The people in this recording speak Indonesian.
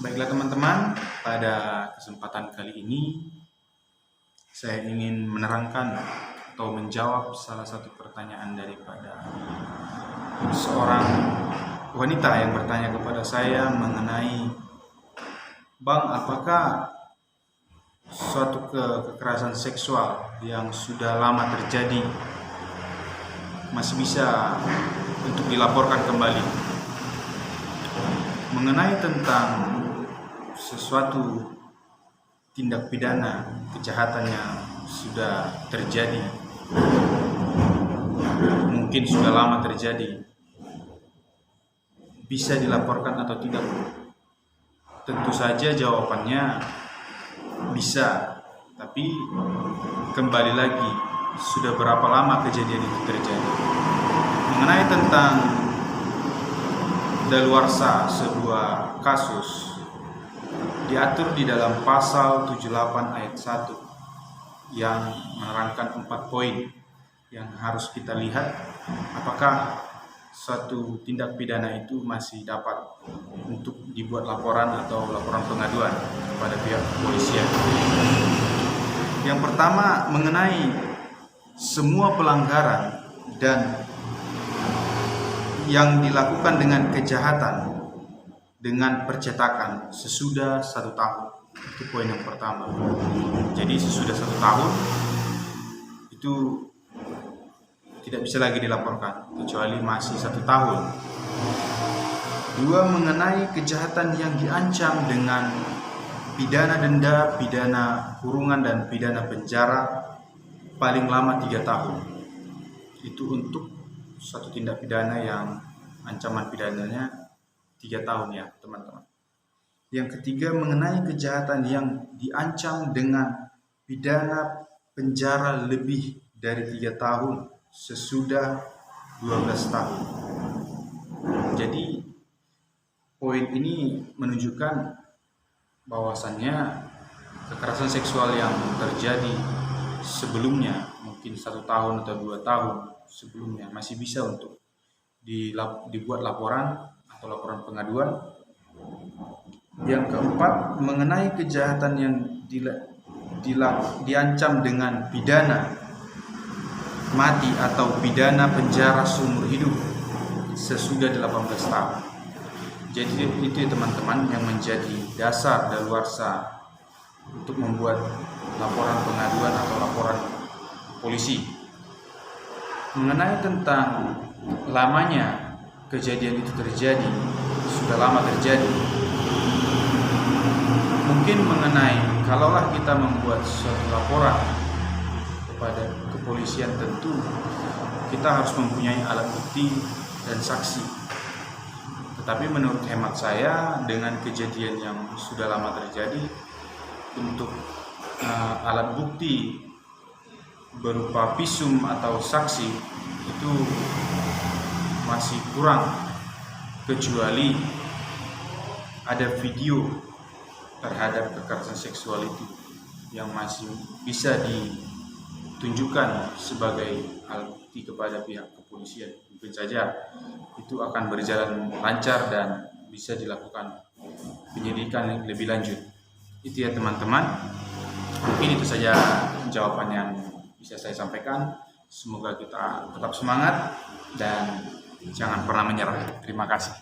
Baiklah teman-teman, pada kesempatan kali ini saya ingin menerangkan atau menjawab salah satu pertanyaan daripada seorang wanita yang bertanya kepada saya mengenai, "Bang, apakah suatu kekerasan seksual yang sudah lama terjadi masih bisa untuk dilaporkan kembali?" Mengenai tentang sesuatu tindak pidana kejahatan yang sudah terjadi, mungkin sudah lama terjadi, bisa dilaporkan atau tidak? Tentu saja jawabannya bisa, tapi kembali lagi, sudah berapa lama kejadian itu terjadi. Mengenai tentang daluarsa sebuah kasus diatur di dalam pasal 78 ayat 1 yang menerangkan 4 poin yang harus kita lihat apakah suatu tindak pidana itu masih dapat untuk dibuat laporan atau laporan pengaduan kepada pihak kepolisian. Yang pertama, mengenai semua pelanggaran dan yang dilakukan dengan kejahatan dengan percetakan sesudah 1 tahun. Itu poin yang pertama. Jadi sesudah 1 tahun itu tidak bisa lagi dilaporkan kecuali masih 1 tahun. 2, mengenai kejahatan yang diancam dengan pidana denda, pidana kurungan dan pidana penjara paling lama 3 tahun. Itu untuk suatu tindak pidana yang ancaman pidananya 3 tahun ya teman-teman. Yang ketiga, mengenai kejahatan yang diancam dengan pidana penjara lebih dari 3 tahun sesudah 12 tahun. Jadi poin ini menunjukkan bahwasannya kekerasan seksual yang terjadi sebelumnya, mungkin 1 tahun atau 2 tahun sebelumnya, masih bisa untuk dibuat laporan atau laporan pengaduan. Yang keempat, mengenai kejahatan yang diancam dengan pidana mati atau pidana penjara seumur hidup sesudah 18 tahun. Jadi itu ya teman-teman yang menjadi dasar daluarsa untuk membuat laporan pengaduan atau laporan polisi. Mengenai tentang lamanya kejadian itu terjadi, sudah lama terjadi, mungkin mengenai kalaulah kita membuat suatu laporan kepada kepolisian, tentu kita harus mempunyai alat bukti dan saksi. Tetapi menurut hemat saya, dengan kejadian yang sudah lama terjadi, untuk alat bukti berupa visum atau saksi itu masih kurang, kecuali ada video terhadap kekerasan seksual itu yang masih bisa ditunjukkan sebagai alat bukti kepada pihak kepolisian. Mungkin saja itu akan berjalan lancar dan bisa dilakukan penyidikan yang lebih lanjut. Itu ya teman-teman, mungkin itu saja jawaban yang bisa saya sampaikan. Semoga kita tetap semangat dan jangan pernah menyerah. Terima kasih.